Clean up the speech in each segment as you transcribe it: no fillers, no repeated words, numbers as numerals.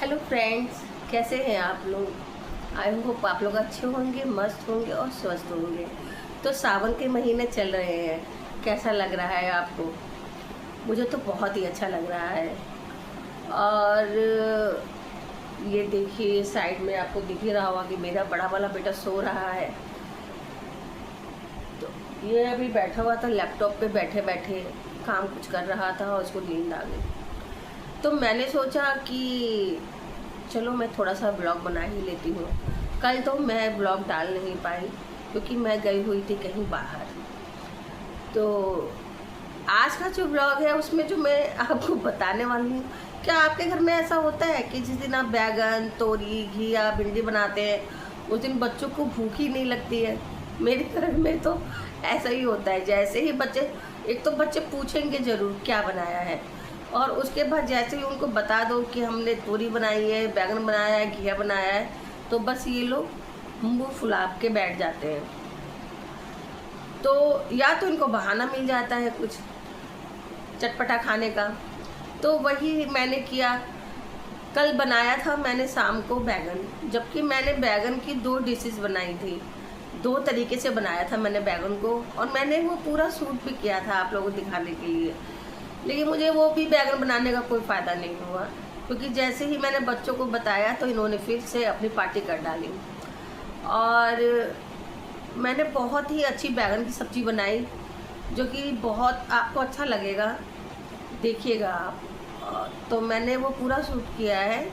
Hello friends, कैसे हैं आप लोग। आई होप आप लोग अच्छे होंगे, मस्त होंगे और स्वस्थ होंगे। तो सावन के महीने चल रहे हैं, कैसा लग रहा है आपको। मुझे तो बहुत ही अच्छा लग रहा है। और ये देखिए साइड में आपको दिख ही रहा होगा कि मेरा बड़ा वाला बेटा सो रहा है। तो ये अभी बैठा हुआ था, लैपटॉप पे बैठे बैठे काम कुछ कर रहा था और उसको नींद आ गई। तो मैंने सोचा कि चलो मैं थोड़ा सा ब्लॉग बना ही लेती हूँ। कल तो मैं ब्लॉग डाल नहीं पाई क्योंकि मैं गई हुई थी कहीं बाहर। तो आज का जो ब्लॉग है उसमें जो मैं आपको बताने वाली हूँ, क्या आपके घर में ऐसा होता है कि जिस दिन आप बैगन, तोरी, घिया, भिंडी बनाते हैं उस दिन बच्चों को भूख ही नहीं लगती है। मेरे घर में तो ऐसा ही होता है। जैसे ही बच्चे, एक तो बच्चे पूछेंगे ज़रूर क्या बनाया है, और उसके बाद जैसे ही उनको बता दो कि हमने तोरी बनाई है, बैगन बनाया है, घिया बनाया है, तो बस ये लोग मुंह फुला के बैठ जाते हैं। तो या तो इनको बहाना मिल जाता है कुछ चटपटा खाने का। तो वही मैंने किया। कल बनाया था मैंने शाम को बैगन, जबकि मैंने बैगन की 2 डिशेस बनाई थी। 2 तरीके से बनाया था मैंने बैगन को, और मैंने वो पूरा शूट भी किया था आप लोगों को दिखाने के लिए। लेकिन मुझे वो भी बैगन बनाने का कोई फ़ायदा नहीं हुआ, क्योंकि जैसे ही मैंने बच्चों को बताया तो इन्होंने फिर से अपनी पार्टी कर डाली। और मैंने बहुत ही अच्छी बैगन की सब्ज़ी बनाई, जो कि बहुत आपको अच्छा लगेगा, देखिएगा आप। तो मैंने वो पूरा शूट किया है,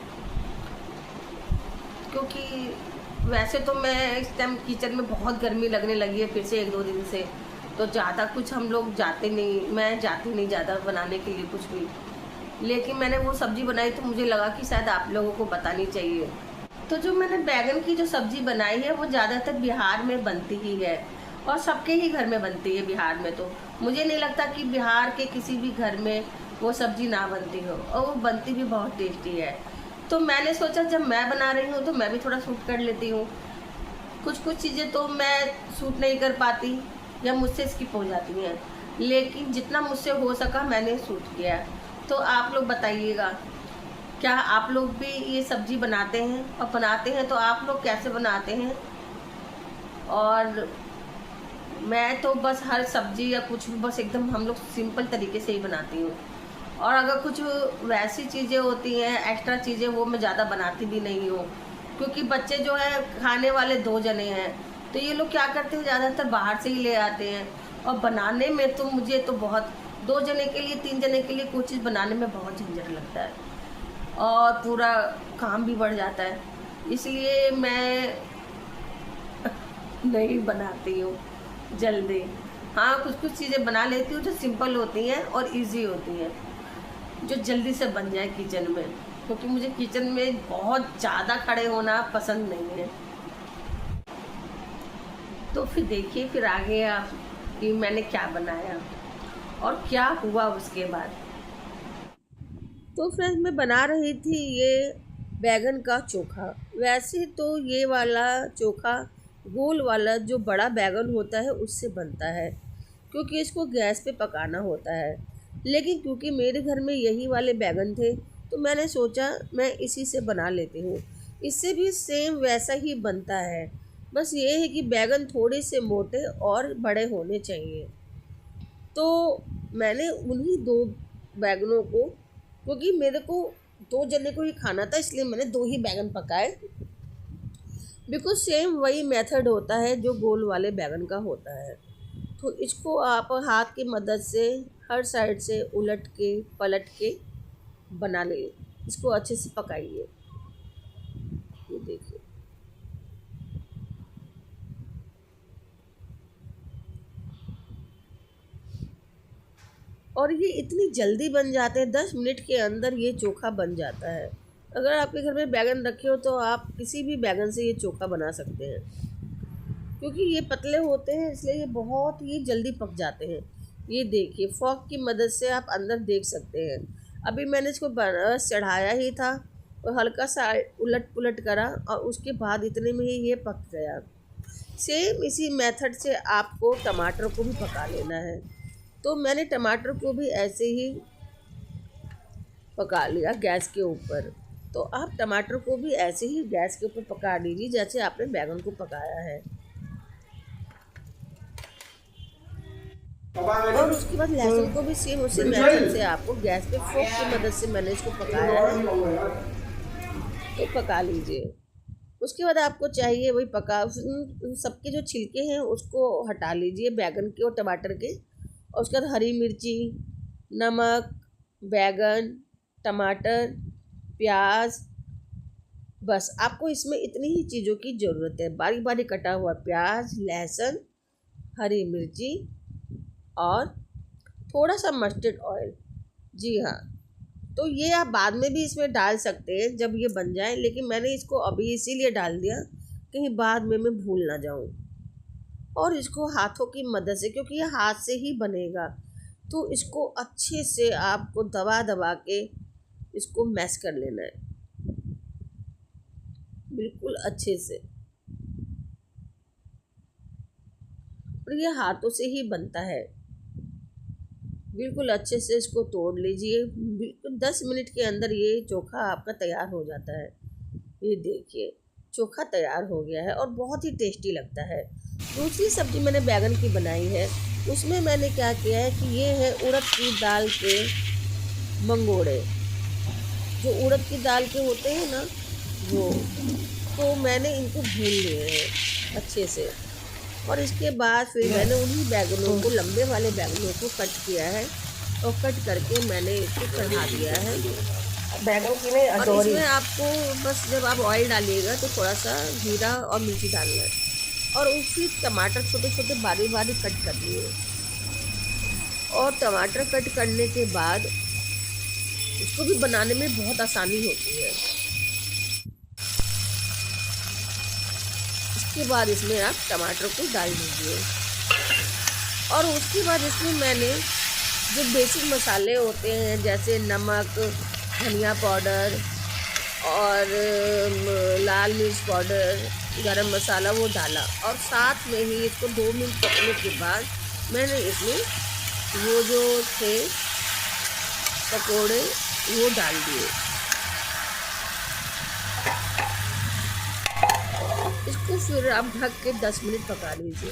क्योंकि वैसे तो मैं इस टाइम किचन में बहुत गर्मी लगने लगी है फिर से 1-2 दिन से। तो ज़्यादा कुछ हम लोग जाते नहीं, मैं जाती नहीं ज़्यादा बनाने के लिए कुछ भी। लेकिन मैंने वो सब्ज़ी बनाई तो मुझे लगा कि शायद आप लोगों को बतानी चाहिए। तो जो मैंने बैगन की जो सब्ज़ी बनाई है वो ज़्यादातर बिहार में बनती ही है, और सबके ही घर में बनती है बिहार में। तो मुझे नहीं लगता कि बिहार के किसी भी घर में वो सब्ज़ी ना बनती हो, और वो बनती भी बहुत टेस्टी है। तो मैंने सोचा जब मैं बना रही हूँ तो मैं भी थोड़ा शूट कर लेती हूँ। कुछ चीज़ें तो मैं शूट नहीं कर पाती या मुझसे स्किप हो जाती हैं, लेकिन जितना मुझसे हो सका मैंने शूट किया। तो आप लोग बताइएगा, क्या आप लोग भी ये सब्ज़ी बनाते हैं, और बनाते हैं तो आप लोग कैसे बनाते हैं। और मैं तो बस हर सब्ज़ी या कुछ भी बस एकदम हम लोग सिंपल तरीके से ही बनाती हूँ। और अगर कुछ वैसी चीज़ें होती हैं, एक्स्ट्रा चीज़ें, वो मैं ज़्यादा बनाती भी नहीं हूँ, क्योंकि बच्चे जो है खाने वाले 2 जने हैं, तो ये लोग क्या करते हैं ज़्यादातर बाहर से ही ले आते हैं। और बनाने में तो मुझे तो बहुत, 2 जने के लिए, 3 जने के लिए कोई चीज़ बनाने में बहुत झंझट लगता है, और पूरा काम भी बढ़ जाता है। इसलिए मैं नहीं बनाती हूँ जल्दी। हाँ, कुछ चीज़ें बना लेती हूँ जो सिंपल होती हैं और इजी होती हैं, जो जल्दी से बन जाए किचन में, क्योंकि मुझे किचन में बहुत ज़्यादा खड़े होना पसंद नहीं है। तो फिर देखिए फिर आगे आप कि मैंने क्या बनाया और क्या हुआ उसके बाद। तो फ्रेंड्स, मैं बना रही थी ये बैगन का चोखा। वैसे तो ये वाला चोखा गोल वाला जो बड़ा बैगन होता है उससे बनता है, क्योंकि इसको गैस पे पकाना होता है। लेकिन क्योंकि मेरे घर में यही वाले बैगन थे तो मैंने सोचा मैं इसी से बना लेती हूँ। इससे भी सेम वैसा ही बनता है, बस ये है कि बैगन थोड़े से मोटे और बड़े होने चाहिए। तो मैंने उन्हीं 2 बैगनों को, क्योंकि मेरे को 2 जने को ही खाना था, इसलिए मैंने 2 ही बैगन पकाए। बिल्कुल सेम वही मेथड होता है जो गोल वाले बैगन का होता है। तो इसको आप हाथ की मदद से हर साइड से उलट के पलट के बना ले, इसको अच्छे से पकाइए। ये देखिए, और ये इतनी जल्दी बन जाते हैं, 10 मिनट के अंदर ये चोखा बन जाता है। अगर आपके घर में बैगन रखे हो तो आप किसी भी बैगन से ये चोखा बना सकते हैं, क्योंकि ये पतले होते हैं इसलिए ये बहुत ही जल्दी पक जाते हैं। ये देखिए, फॉक की मदद से आप अंदर देख सकते हैं। अभी मैंने इसको चढ़ाया ही था और हल्का सा उलट पुलट करा, और उसके बाद इतने में ही ये पक गया। सेम इसी मेथड से आपको टमाटर को भी पका लेना है। तो मैंने टमाटर को भी ऐसे ही पका लिया गैस के ऊपर। तो आप टमाटर को भी ऐसे ही गैस के ऊपर पका लीजिए जैसे आपने बैंगन को पकाया है। और उसके बाद लहसुन को भी सेम उसी मेथड से आपको गैस पे फोक की मदद से मैंने इसको पकाया है, तो पका लीजिए। उसके बाद आपको चाहिए वही सबके जो छिलके हैं उसको हटा लीजिए, बैगन के और टमाटर के। और उसके बाद हरी मिर्ची, नमक, बैगन, टमाटर, प्याज, बस आपको इसमें इतनी ही चीज़ों की ज़रूरत है। बारीक बारीक कटा हुआ प्याज, लहसुन, हरी मिर्ची और थोड़ा सा मस्टर्ड ऑयल। जी हाँ, तो ये आप बाद में भी इसमें डाल सकते हैं जब ये बन जाए, लेकिन मैंने इसको अभी इसीलिए डाल दिया कहीं बाद में मैं भूल ना जाऊँ। और इसको हाथों की मदद से, क्योंकि ये हाथ से ही बनेगा, तो इसको अच्छे से आपको दबा दबा के इसको मैश कर लेना है बिल्कुल अच्छे से। और ये हाथों से ही बनता है। बिल्कुल अच्छे से इसको तोड़ लीजिए। बिल्कुल 10 मिनट के अंदर ये चोखा आपका तैयार हो जाता है। ये देखिए चोखा तैयार हो गया है और बहुत ही टेस्टी लगता है। दूसरी सब्ज़ी मैंने बैगन की बनाई है, उसमें मैंने क्या किया है कि ये है उड़द की दाल के मंगोड़े, जो उड़द की दाल के होते हैं ना वो, तो मैंने इनको भून लिए हैं अच्छे से। और इसके बाद फिर मैंने उन्हीं बैगनों को, लंबे वाले बैगनों को कट किया है और कट करके मैंने इसको चढ़ा दिया है बैगन की में। और इसमें आपको बस जब आप ऑयल डालिएगा तो थोड़ा सा जीरा और मिर्ची डालना है, और उसी टमाटर छोटे छोटे बारीक बारीक कट कर लिए। और टमाटर कट करने के बाद इसको भी बनाने में बहुत आसानी होती है। इसके बाद इसमें आप टमाटर को डाल दीजिए। और उसके बाद इसमें मैंने जो बेसिक मसाले होते हैं जैसे नमक, धनिया पाउडर और लाल मिर्च पाउडर, गरम मसाला, वो डाला। और साथ में ही इसको 2 मिनट पकने के बाद मैंने इसमें वो जो थे पकोड़े वो डाल दिए। इसको फिर आप ढक के 10 मिनट पका लीजिए।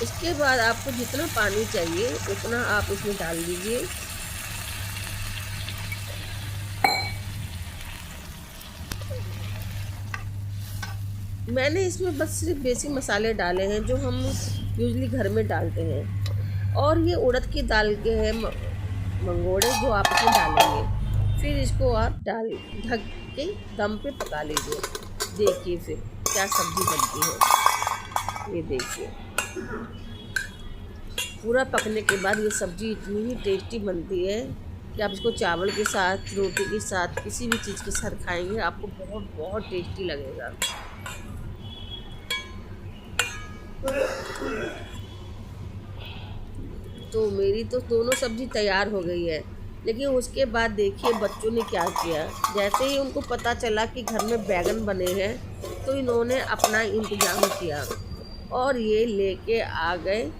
इसके बाद आपको जितना पानी चाहिए उतना आप उसमें डाल दीजिए। मैंने इसमें बस सिर्फ बेसिक मसाले डाले हैं जो हम यूजली घर में डालते हैं। और ये उड़द की दाल के हैं मंगोड़े जो आप इसमें डालेंगे। फिर इसको आप ढक के दम पे पका लीजिए। देखिए फिर क्या सब्ज़ी बनती है। ये देखिए पूरा पकने के बाद ये सब्ज़ी इतनी ही टेस्टी बनती है कि आप इसको चावल के साथ, रोटी के साथ, किसी भी चीज़ के साथ खाएंगे आपको बहुत बहुत टेस्टी लगेगा। तो मेरी तो दोनों सब्ज़ी तैयार हो गई है, लेकिन उसके बाद देखिए बच्चों ने क्या किया। जैसे ही उनको पता चला कि घर में बैगन बने हैं तो इन्होंने अपना इंतज़ाम किया और ये लेके आ गए।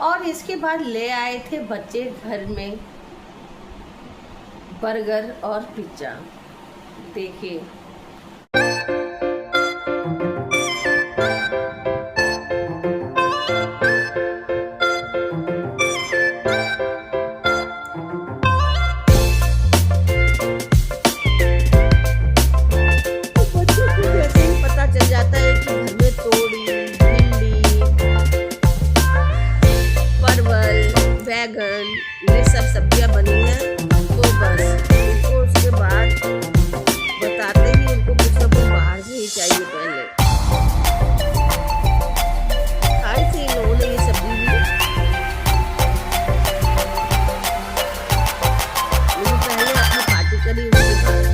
और इसके बाद ले आए थे बच्चे घर में बर्गर और पिज्ज़ा। देखिए बैगन, ये सब सब्जियां बनी हैं। तो बस उनको उसके बाद बताते ही उनको कुछ ना कुछ बाहर से ही चाहिए। पहले खाई थी इन लोगों ने ये सब्जी भी, लेकिन पहले अपनी पार्टी करी उसके बाद।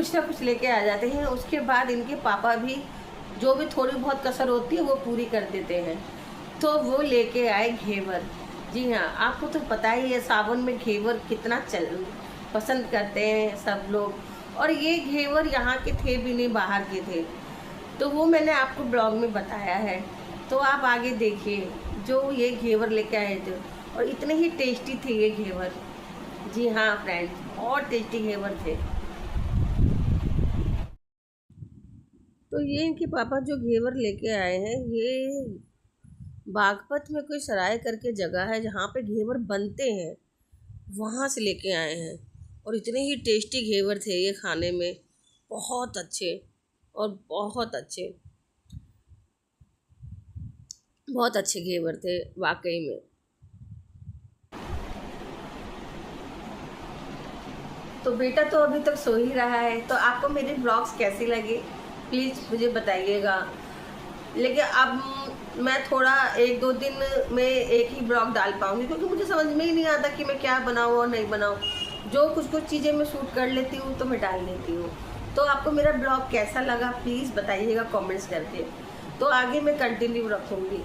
कुछ ना कुछ लेके आ जाते हैं। उसके बाद इनके पापा भी जो भी थोड़ी बहुत कसर होती है वो पूरी कर देते हैं। तो वो लेके आए घेवर। जी हाँ, आपको तो पता ही है सावन में घेवर कितना पसंद करते हैं सब लोग। और ये घेवर यहाँ के थे भी नहीं, बाहर के थे। तो वो मैंने आपको ब्लॉग में बताया है, तो आप आगे देखिए। जो ये घेवर लेके आए थे और इतने ही टेस्टी थे ये घेवर। जी हाँ फ्रेंड्स, बहुत टेस्टी घेवर थे। तो ये इनके पापा जो घेवर लेके आए हैं, ये बागपत में कोई सराय करके जगह है जहाँ पे घेवर बनते हैं, वहाँ से लेके आए हैं। और इतने ही टेस्टी घेवर थे ये खाने में, बहुत अच्छे और बहुत अच्छे, बहुत अच्छे घेवर थे वाकई में। तो बेटा तो अभी तक सो ही रहा है। तो आपको मेरे ब्लॉग्स कैसे लगे प्लीज़ मुझे बताइएगा। लेकिन अब मैं थोड़ा 1-2 दिन में एक ही ब्लॉग डाल पाऊँगी, क्योंकि मुझे समझ में ही नहीं आता कि मैं क्या बनाऊँ और नहीं बनाऊँ। जो कुछ चीज़ें मैं शूट कर लेती हूँ तो मैं डाल लेती हूँ। तो आपको मेरा ब्लॉग कैसा लगा प्लीज़ बताइएगा कमेंट्स करके। तो आगे मैं कंटिन्यू रखूँगी।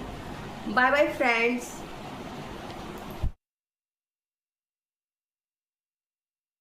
Bye bye friends.